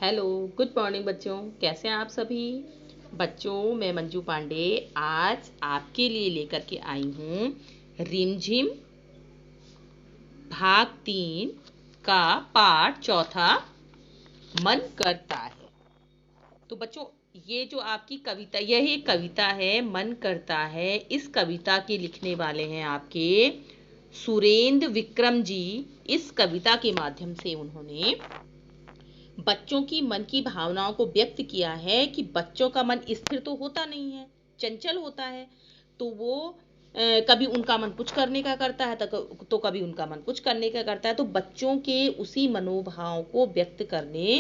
Hello, good morning बच्चों। कैसे हैं आप सभी बच्चों? मैं मंजू पांडे आज आपके लिए लेकर के आई हूँ रिमझिम भाग 3 का पाठ चौथा, मन करता है। तो बच्चों, ये जो आपकी कविता, यह एक कविता है, मन करता है। इस कविता के लिखने वाले हैं आपके सुरेंद्र विक्रम जी। इस कविता के माध्यम से उन्होंने बच्चों की मन की भावनाओं को व्यक्त किया है कि बच्चों का मन स्थिर तो होता नहीं है, चंचल होता है। तो वो कभी उनका मन कुछ करने का करता है तो कभी उनका मन कुछ करने का करता है। तो बच्चों के उसी मनोभाव को व्यक्त करने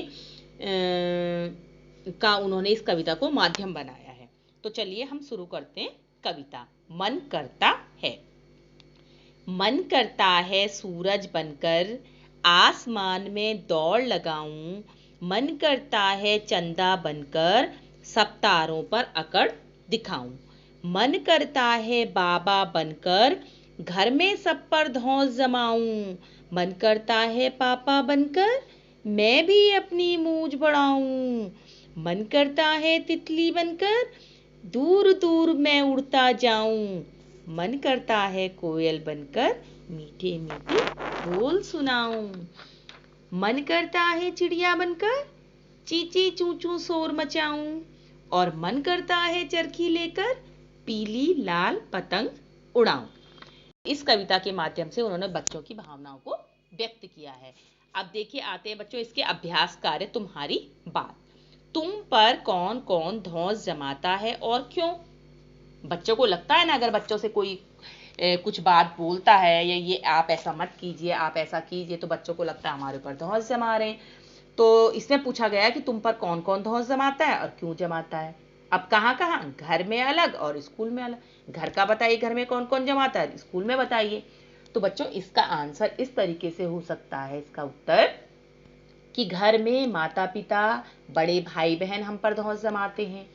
का उन्होंने इस कविता को माध्यम बनाया है। तो चलिए हम शुरू करते हैं कविता। मन करता है। मन करता है सूरज बनकर आसमान में दौड़ लगाऊं। मन करता है चंदा बनकर सब तारों पर अकड़ दिखाऊं। मन करता है बाबा बनकर घर में सब पर धौंस जमाऊं। मन करता है पापा बनकर मैं भी अपनी मूंछ बढ़ाऊं। मन करता है तितली बनकर दूर दूर मैं उड़ता जाऊं। मन करता है कोयल बनकर मीठे मीठे बोल सुनाऊं। मन करता है चिड़िया बनकर चींची चू चू शोर मचाऊं। और मन करता है चरखी लेकर पीली लाल पतंग उड़ाऊं। इस कविता के माध्यम से उन्होंने बच्चों की भावनाओं को व्यक्त किया है। अब देखिए, आते हैं बच्चों इसके अभ्यास कार्य। तुम्हारी बात। तुम पर कौन कौन धौंस जमाता है और क्यों? बच्चों को लगता है ना, अगर बच्चों से कोई कुछ बात बोलता है या ये आप ऐसा मत कीजिए, आप ऐसा कीजिए, तो बच्चों को लगता है हमारे ऊपर धौंस जमा रहे हैं। तो इसमें पूछा गया कि तुम पर कौन कौन धौंस जमाता है और क्यों जमाता है। अब कहाँ कहाँ? घर में अलग और स्कूल में अलग। घर का बताइए, घर में कौन कौन जमाता है, स्कूल में बताइए। तो बच्चों, इसका आंसर इस तरीके से हो सकता है, इसका उत्तर, कि घर में माता पिता, बड़े भाई बहन हम पर धौंस जमाते हैं,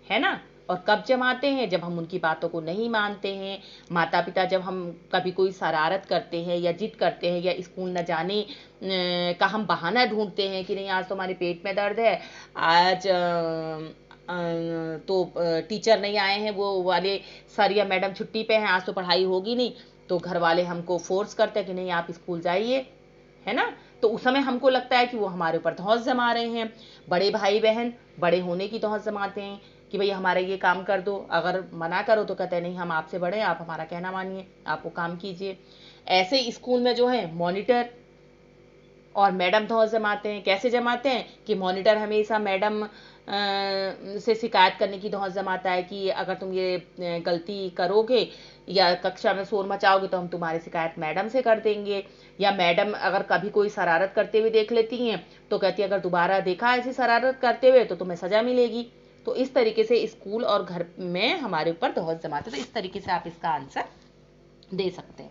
है ना। और कब जमाते हैं? जब हम उनकी बातों को नहीं मानते हैं। माता पिता जब हम कभी कोई शरारत करते हैं या जिद करते हैं या स्कूल न जाने का हम बहाना ढूंढते हैं कि नहीं आज तो हमारे पेट में दर्द है, आज तो टीचर नहीं आए हैं, वो वाले सर या मैडम छुट्टी पे हैं, आज तो पढ़ाई होगी नहीं। तो घर वाले हमको फोर्स करते हैं कि नहीं आप स्कूल जाइए, है ना। तो उस समय हमको लगता है कि वो हमारे ऊपर धौंस जमा रहे हैं। बड़े भाई बहन बड़े होने की धौंस जमाते हैं कि भाई हमारा ये काम कर दो। अगर मना करो तो कहते हैं नहीं हम आपसे बड़े हैं, आप हमारा कहना मानिए, आप वो काम कीजिए। ऐसे स्कूल में जो है मॉनिटर और मैडम धौंस जमाते हैं। कैसे जमाते हैं? कि मॉनिटर हमेशा मैडम से शिकायत करने की धौंस जमाता है कि अगर तुम ये गलती करोगे या कक्षा में शोर मचाओगे तो हम तुम्हारी शिकायत मैडम से कर देंगे। या मैडम अगर कभी कोई शरारत करते हुए देख लेती हैं तो कहती है अगर दोबारा देखा ऐसी शरारत करते हुए तो तुम्हें सजा मिलेगी। तो इस तरीके से स्कूल और घर में हमारे ऊपर धौंस जमाते। तो इस तरीके से आप इसका आंसर दे सकते हैं।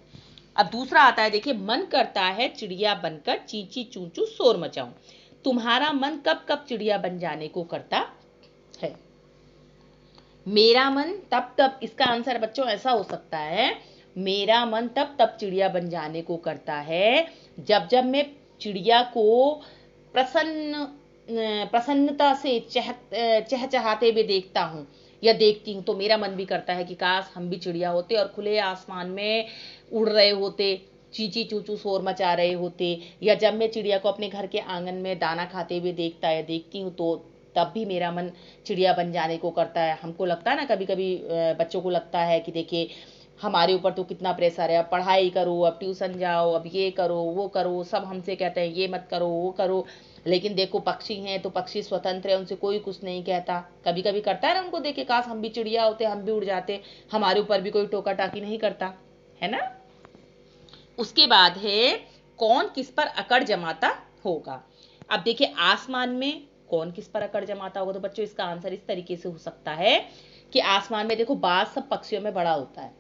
अब दूसरा आता है, देखिए, मन करता है चिड़िया बनकर चींची चूचू शोर मचाऊं। तुम्हारा मन कब कब चिड़िया बन जाने को करता है? मेरा मन तब तब, इसका आंसर बच्चों ऐसा हो सकता है, मेरा मन तब तब चिड़िया बन जाने को करता है जब जब मैं चिड़िया को प्रसन्नता से चहचहाते हुए देखता हूँ या देखती हूँ। तो मेरा मन भी करता है कि काश हम भी चिड़िया होते और खुले आसमान में उड़ रहे होते, चींची चूचू शोर मचा रहे होते। या जब मैं चिड़िया को अपने घर के आंगन में दाना खाते हुए देखता या देखती हूँ तो तब भी मेरा मन चिड़िया बन जाने को करता है। हमको लगता है ना, कभी कभी बच्चों को लगता है कि देखिए हमारे ऊपर तो कितना प्रेशर है, अब पढ़ाई करो, अब ट्यूशन जाओ, अब ये करो वो करो, सब हमसे कहते हैं ये मत करो वो करो। लेकिन देखो पक्षी हैं तो पक्षी स्वतंत्र है, उनसे कोई कुछ नहीं कहता। कभी कभी करता है ना उनको देख के, काश हम भी चिड़िया होते, हम भी उड़ जाते, हमारे ऊपर भी कोई टोका टाकी नहीं करता, है ना। उसके बाद है, कौन किस पर अकड़ जमाता होगा। अब देखिए, आसमान में कौन किस पर अकड़ जमाता होगा। तो बच्चों, इसका आंसर इस तरीके से हो सकता है कि आसमान में देखो बाज सब पक्षियों में बड़ा होता है,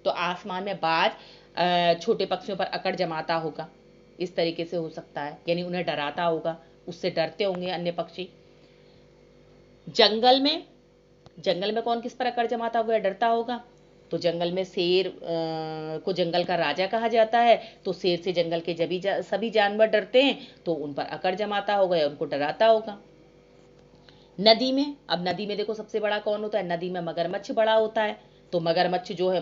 तो आसमान में बाज छोटे पक्षियों पर अकड़ जमाता होगा। इस तरीके से हो सकता है, यानी उन्हें डराता होगा, उससे डरते होंगे अन्य पक्षी। जंगल में कौन किस पर अकड़ जमाता होगा या डरता होगा? तो जंगल में शेर को जंगल का राजा कहा जाता है, तो शेर से जंगल के सभी जानवर डरते हैं, तो उन पर अकड़ जमाता होगा या उनको डराता होगा। नदी में, अब नदी में देखो सबसे बड़ा कौन होता है, नदी में मगरमच्छ बड़ा होता है, तो मगरमच्छ जो है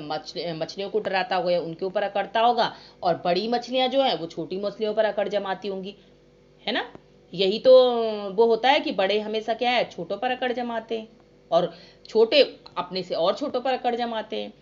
मछलियों को डराता होगा या उनके ऊपर अकड़ता होगा, और बड़ी मछलियां जो है वो छोटी मछलियों पर अकड़ जमाती होंगी, है ना। यही तो वो होता है कि बड़े हमेशा क्या है, छोटों पर अकड़ जमाते हैं, और छोटे अपने से और छोटों पर अकड़ जमाते हैं।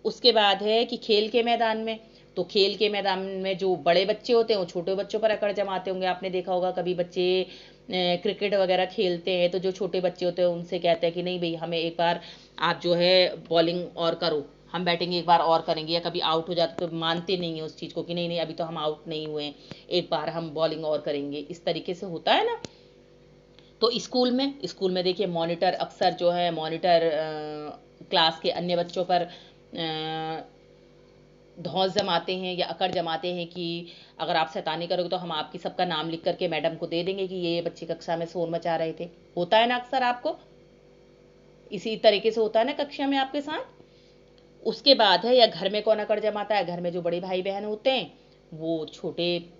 उसके बाद है कि खेल के मैदान में, तो खेल के मैदान में जो बड़े बच्चे होते हैं वो छोटे बच्चों पर अकड़ जमाते होंगे। आपने देखा होगा कभी बच्चे क्रिकेट वगैरह खेलते हैं, तो जो छोटे बच्चे होते हैं उनसे कहते हैं कि नहीं भाई हमें एक बार आप जो है बॉलिंग और करो, हम बैटिंग एक बार और करेंगे, या कभी आउट हो जाते तो मानते नहीं है उस चीज़ को कि नहीं नहीं अभी तो हम आउट नहीं हुए हैं, एक बार हम बॉलिंग और करेंगे, इस तरीके से होता है ना। तो स्कूल में देखिए मॉनिटर अक्सर जो है मॉनिटर क्लास के अन्य बच्चों पर धौंस जमाते हैं या अकड़ जमाते हैं कि अगर आप शैतानी करोगे तो हम आपकी सबका नाम लिख करके मैडम को दे देंगे कि ये बच्चे कक्षा में शोर मचा रहे थे। होता है ना अक्सर, आपको इसी तरीके से होता है ना कक्षा में आपके साथ। उसके बाद है या घर में कौन अकड़ जमाता है, घर में जो बड़े भाई बहन होते हैं वो छोटे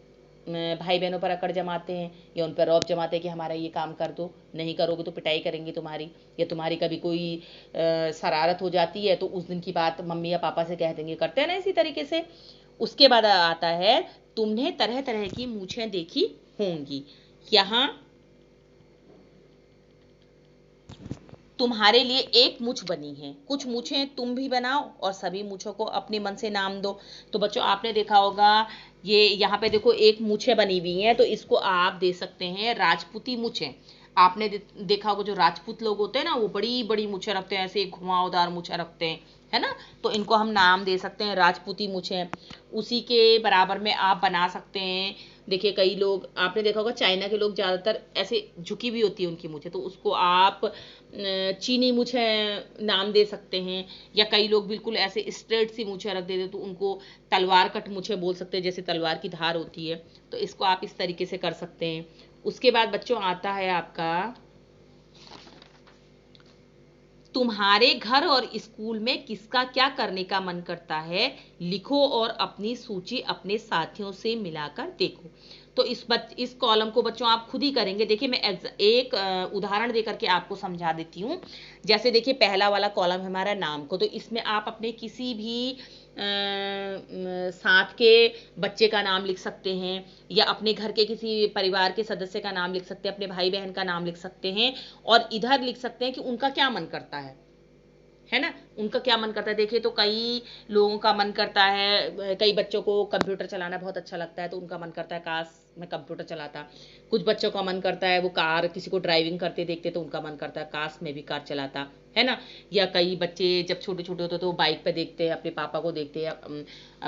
भाई बहनों पर अकड़ जमाते हैं या उन पर रौब जमाते हैं कि हमारा ये काम कर दो, नहीं करोगे तो पिटाई करेंगे तुम्हारी, या तुम्हारी कभी कोई शरारत हो जाती है तो उस दिन की बात मम्मी या पापा से कह देंगे, करते हैं ना इसी तरीके से। उसके बाद आता है तुमने तरह तरह की मूछें देखी होंगी, यहाँ तुम्हारे लिए एक मूछ बनी है, कुछ मूछें तुम भी बनाओ और सभी मूछों को अपने मन से नाम दो। तो बच्चों आपने देखा होगा ये यहाँ पे देखो एक मूछें बनी हुई हैं, तो इसको आप दे सकते हैं राजपूती मूछें। आपने देखा होगा जो राजपूत लोग होते हैं ना वो बड़ी बड़ी मूछें रखते हैं, ऐसे घुमावदार मूछें रखते हैं, है ना। तो इनको हम नाम दे सकते हैं राजपूती मूछें। उसी के बराबर में आप बना सकते हैं, देखिए कई लोग आपने देखा होगा चाइना के लोग ज़्यादातर ऐसे झुकी हुई होती है उनकी मूछें, तो उसको आप चीनी मूछें नाम दे सकते हैं। या कई लोग बिल्कुल ऐसे स्ट्रेट सी मूछें रख देते तो उनको तलवार कट मूछें बोल सकते हैं, जैसे तलवार की धार होती है, तो इसको आप इस तरीके से कर सकते हैं। उसके बाद बच्चों आता है आपका तुम्हारे घर और स्कूल में किसका क्या करने का मन करता है, लिखो और अपनी सूची अपने साथियों से मिलाकर देखो। तो इस कॉलम को बच्चों आप खुद ही करेंगे। देखिए मैं एक उदाहरण देकर के आपको समझा देती हूँ। जैसे देखिए पहला वाला कॉलम हमारा नाम को, तो इसमें आप अपने किसी भी साथ के बच्चे का नाम लिख सकते हैं, या अपने घर के किसी परिवार के सदस्य का नाम लिख सकते हैं, अपने भाई बहन का नाम लिख सकते हैं, और इधर लिख सकते हैं कि उनका क्या मन करता है ना, उनका क्या मन करता है। देखिए तो कई लोगों का मन करता है, कई बच्चों को कंप्यूटर चलाना बहुत अच्छा लगता है, तो उनका मन करता है काश मैं कंप्यूटर चलाता। कुछ बच्चों का मन करता है वो कार किसी को ड्राइविंग करते देखते तो उनका मन करता है काश मैं भी कार चलाता, है ना। या कई बच्चे जब छोटे छोटे होते तो वो बाइक पे देखते हैं, अपने पापा को देखते हैं,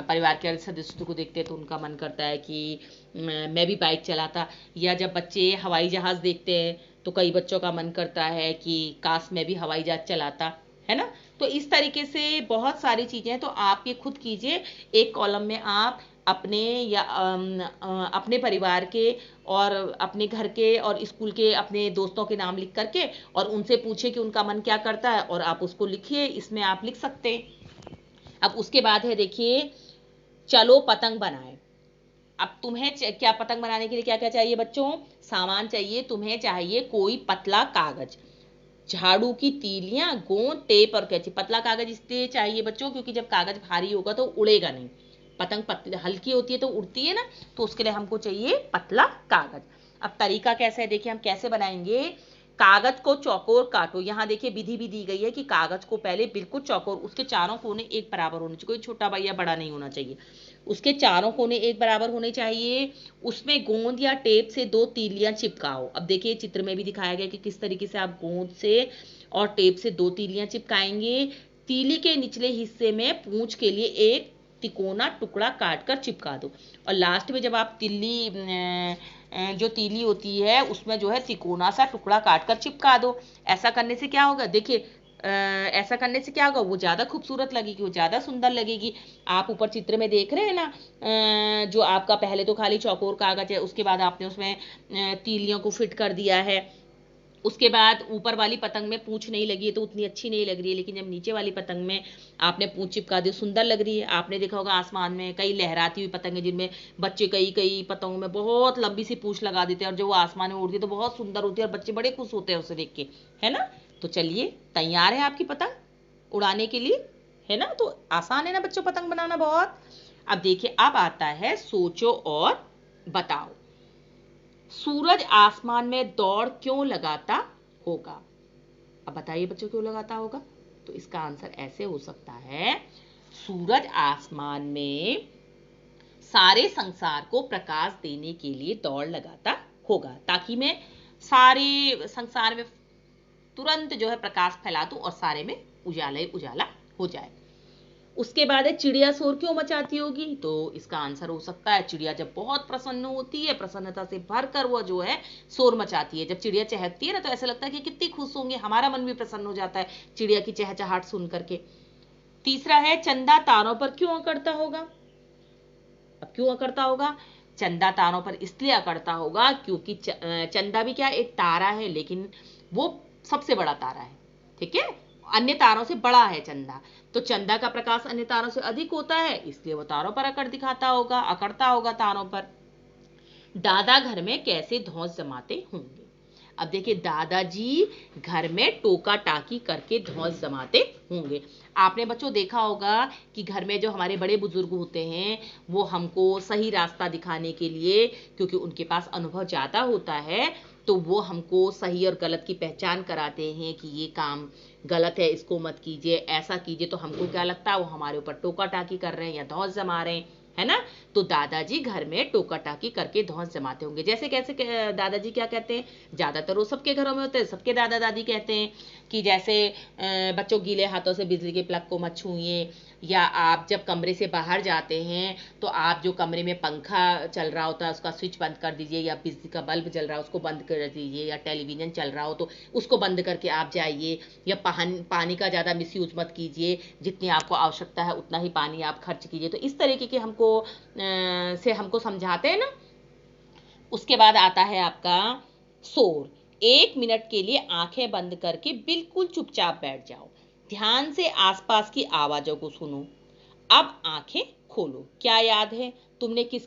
परिवार के अन्य सदस्यों को देखते हैं, तो उनका मन करता है कि मैं भी बाइक चलाता। या जब बच्चे हवाई जहाज़ देखते हैं तो कई बच्चों का मन करता है कि काश मैं भी हवाई जहाज चलाता, है ना। तो इस तरीके से बहुत सारी चीजें हैं, तो आप ये खुद कीजिए। एक कॉलम में आप अपने या अपने परिवार के और अपने घर के और स्कूल के अपने दोस्तों के नाम लिख करके और उनसे पूछे कि उनका मन क्या करता है, और आप उसको लिखिए, इसमें आप लिख सकते हैं। अब उसके बाद है देखिए चलो पतंग बनाएं। अब तुम्हें क्या पतंग बनाने के लिए क्या क्या चाहिए बच्चों, सामान चाहिए। तुम्हें चाहिए कोई पतला कागज, झाड़ू की तीलियां, गोंद, टेप और कैंची। पतला कागज इसलिए चाहिए बच्चों क्योंकि जब कागज भारी होगा तो उड़ेगा नहीं, पतंग हल्की होती है तो उड़ती है ना, तो उसके लिए हमको चाहिए पतला कागज। अब तरीका कैसे है, देखिए हम कैसे बनाएंगे। कागज को चौकोर काटो। यहाँ देखिए विधि भी दी गई है कि कागज को पहले बिल्कुल चौकोर, उसके चारों कोने एक बराबर होने चाहिए, कोई छोटा या बड़ा नहीं होना चाहिए, उसके चारों कोने एक बराबर होने चाहिए। उसमें गोंद या टेप से 2 तीलियां चिपकाओ। अब देखिए चित्र में भी दिखाया गया कि किस तरीके से आप गोंद से और टेप से 2 तीलियां चिपकाएंगे। तीली के निचले हिस्से में पूंछ के लिए एक तिकोना टुकड़ा काट कर चिपका दो, और लास्ट में जब आप जो तीली होती है उसमें जो है तिकोना सा टुकड़ा काट कर चिपका दो। ऐसा करने से क्या होगा, देखिए ऐसा करने से क्या होगा, वो ज़्यादा खूबसूरत लगेगी, वो ज़्यादा सुंदर लगेगी। आप ऊपर चित्र में देख रहे हैं ना, जो आपका पहले तो खाली चौकोर कागज है, उसके बाद आपने उसमें तीलियों को फिट कर दिया है, उसके बाद ऊपर वाली पतंग में पूंछ नहीं लगी है तो उतनी अच्छी नहीं लग रही है, लेकिन जब नीचे वाली पतंग में आपने पूंछ चिपका दी सुंदर लग रही है। आपने देखा होगा आसमान में कई लहराती हुई पतंगें जिनमें बच्चे कई कई पतंगों में बहुत लंबी सी पूंछ लगा देते हैं और जो वो आसमान में उड़ती है तो बहुत सुंदर होती है और बच्चे बड़े खुश होते हैं उसे देख के, है ना। तो चलिए, तैयार है आपकी पतंग उड़ाने के लिए, है ना। तो आसान है ना बच्चों पतंग बनाना बहुत। अब देखिए, अब आता है सोचो और बताओ। सूरज आसमान में दौड़ क्यों लगाता होगा? अब बताइए बच्चों, क्यों लगाता होगा? तो इसका आंसर ऐसे हो सकता है, सूरज आसमान में सारे संसार को प्रकाश देने के लिए दौड़ लगाता होगा, ताकि मैं सारे संसार में तुरंत जो है प्रकाश फैला दूं और सारे में उजाला ही उजाला हो जाए। उसके बाद है चिड़िया शोर क्यों मचाती होगी? तो इसका आंसर हो सकता है, चिड़िया जब बहुत प्रसन्न होती है, प्रसन्नता से भरकर वो जो है शोर मचाती है। जब चिड़िया चहकती है ना तो ऐसा लगता है कि कितनी खुश होंगे, हमारा मन भी प्रसन्न हो जाता है चिड़िया की चहचहाट सुन करके। तीसरा है चंदा तारों पर क्यों अकड़ता होगा? अब क्यों अकड़ता होगा? चंदा तारों पर इसलिए अकड़ता होगा क्योंकि चंदा भी क्या एक तारा है, लेकिन वो सबसे बड़ा तारा है, ठीक है, अन्य तारों से बड़ा है चंदा। तो चंदा का प्रकाश अन्य तारों से अधिक होता है, इसलिए वो तारों पर अकड़ता होगा तारों पर। दादा घर में कैसे धौंस जमाते होंगे? अब देखिए, दादाजी घर में टोका टाकी करके धौंस जमाते होंगे। आपने बच्चों देखा होगा कि घर में जो हमारे बड़े बुजुर्ग होते हैं वो हमको सही रास्ता दिखाने के लिए, क्योंकि उनके पास अनुभव ज्यादा होता है, तो वो हमको सही और गलत की पहचान कराते हैं कि ये काम गलत है, इसको मत कीजिए, ऐसा कीजिए। तो हमको क्या लगता है, वो हमारे ऊपर टोका टाकी कर रहे हैं या धौंस जमा रहे हैं, है ना। तो दादाजी घर में टोका टाकी करके धौंस जमाते होंगे। जैसे कैसे दादाजी क्या कहते हैं, ज्यादातर वो सबके घरों में होते हैं, सबके दादा दादी कहते हैं कि जैसे बच्चों गीले हाथों से बिजली के प्लग को मत छूइए, या आप जब कमरे से बाहर जाते हैं तो आप जो कमरे में पंखा चल रहा होता है उसका स्विच बंद कर दीजिए, या बिजली का बल्ब जल रहा है उसको बंद कर दीजिए, या टेलीविजन चल रहा हो तो उसको बंद करके आप जाइए, या पानी का ज़्यादा मिसयूज मत कीजिए, जितनी आपको आवश्यकता है उतना ही पानी आप खर्च कीजिए। तो इस तरीके के हमको समझाते हैं ना। उसके बाद आता है आपका शोर। 1 मिनट के लिए आंखें बंद करके बिल्कुल चुपचाप बैठ जाओ, ध्यान से आसपास की आवाजों को सुनो। अब आंखें खोलो। क्या याद है तुमने किस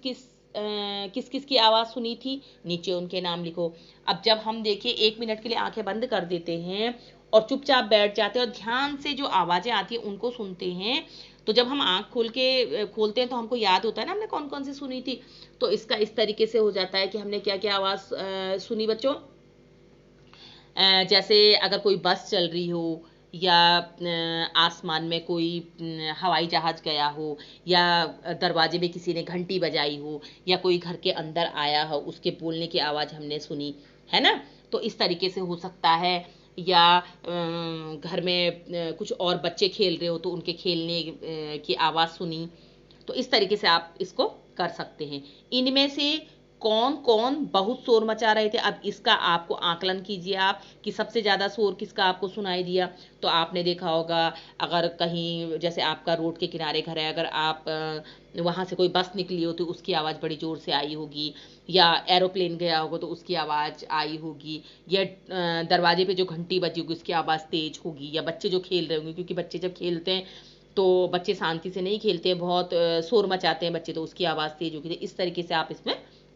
किस की आवाज सुनी थी? नीचे उनके नाम लिखो। अब जब हम देखिए 1 मिनट के लिए आंखें बंद कर देते हैं और चुपचाप बैठ जाते हैं और ध्यान से जो आवाजें आती हैं उनको सुनते हैं, तो जब हम आंख खोलते हैं तो हमको याद होता है ना हमने कौन कौन सी सुनी थी। तो इसका इस तरीके से हो जाता है कि हमने क्या क्या आवाज सुनी बच्चों। जैसे अगर कोई बस चल रही हो, या आसमान में कोई हवाई जहाज गया हो, या दरवाजे में किसी ने घंटी बजाई हो, या कोई घर के अंदर आया हो उसके बोलने की आवाज़ हमने सुनी, है ना। तो इस तरीके से हो सकता है। या घर में कुछ और बच्चे खेल रहे हो तो उनके खेलने की आवाज़ सुनी। तो इस तरीके से आप इसको कर सकते हैं। इनमें से कौन कौन बहुत शोर मचा रहे थे, अब इसका आपको आकलन कीजिए आप कि सबसे ज़्यादा शोर किसका आपको सुनाई दिया। तो आपने देखा होगा, अगर कहीं जैसे आपका रोड के किनारे घर है, अगर आप वहाँ से कोई बस निकली हो तो उसकी आवाज़ बड़ी ज़ोर से आई होगी, या एरोप्लेन गया होगा तो उसकी आवाज़ आई होगी, या दरवाजे पे जो घंटी बजी होगी उसकी आवाज़ तेज होगी, या बच्चे जो खेल रहे होंगे, क्योंकि बच्चे जब खेलते हैं तो बच्चे शांति से नहीं खेलते हैं, बहुत शोर मचाते हैं बच्चे, तो उसकी आवाज़ तेज होगी। तो इस तरीके से आप इसमें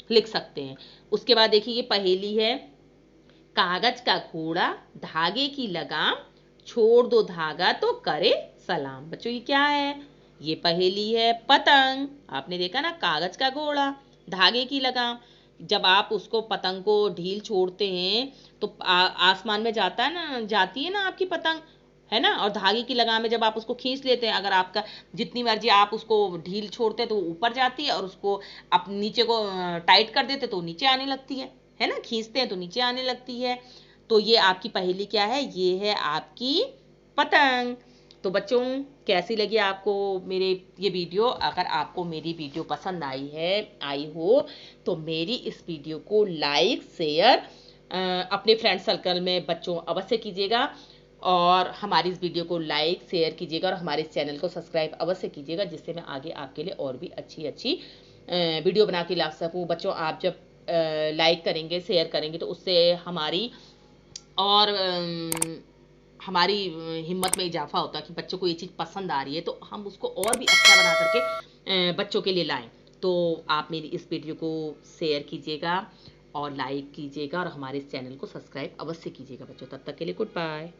लिख सकते हैं। उसके बाद देखिए, ये पहेली है। कागज का घोड़ा, धागे की लगाम, छोड़ दो धागा तो करे सलाम। बच्चों ये क्या है? ये पहेली है पतंग। आपने देखा ना, कागज का घोड़ा, धागे की लगाम। जब आप उसको पतंग को ढील छोड़ते हैं तो आसमान में जाती है ना आपकी पतंग, है ना। और धागे की लगाम में जब आप उसको खींच लेते हैं, अगर आपका जितनी मर्जी आप उसको ढील छोड़ते हैं तो वो ऊपर जाती है, और उसको आप नीचे को टाइट कर देते तो नीचे आने लगती है ना, खींचते हैं तो नीचे आने लगती है। तो ये आपकी पहेली क्या है? ये है आपकी पतंग। तो बच्चों, कैसी लगी आपको मेरे ये वीडियो? अगर आपको मेरी वीडियो पसंद आई हो तो मेरी इस वीडियो को लाइक शेयर अपने फ्रेंड सर्कल में बच्चों अवश्य कीजिएगा, और हमारी इस वीडियो को लाइक शेयर कीजिएगा, और हमारे इस चैनल को सब्सक्राइब अवश्य कीजिएगा, जिससे मैं आगे आपके लिए और भी अच्छी अच्छी वीडियो बना के ला सकूँ। बच्चों, आप जब लाइक करेंगे शेयर करेंगे तो उससे हमारी और हमारी हिम्मत में इजाफा होता है कि बच्चों को ये चीज़ पसंद आ रही है, तो हम उसको और भी अच्छा बना करके बच्चों के लिए लाएं। तो आप मेरी इस वीडियो को शेयर कीजिएगा और लाइक कीजिएगा और हमारे इस चैनल को सब्सक्राइब अवश्य कीजिएगा बच्चों। तब तक के लिए गुड बाय।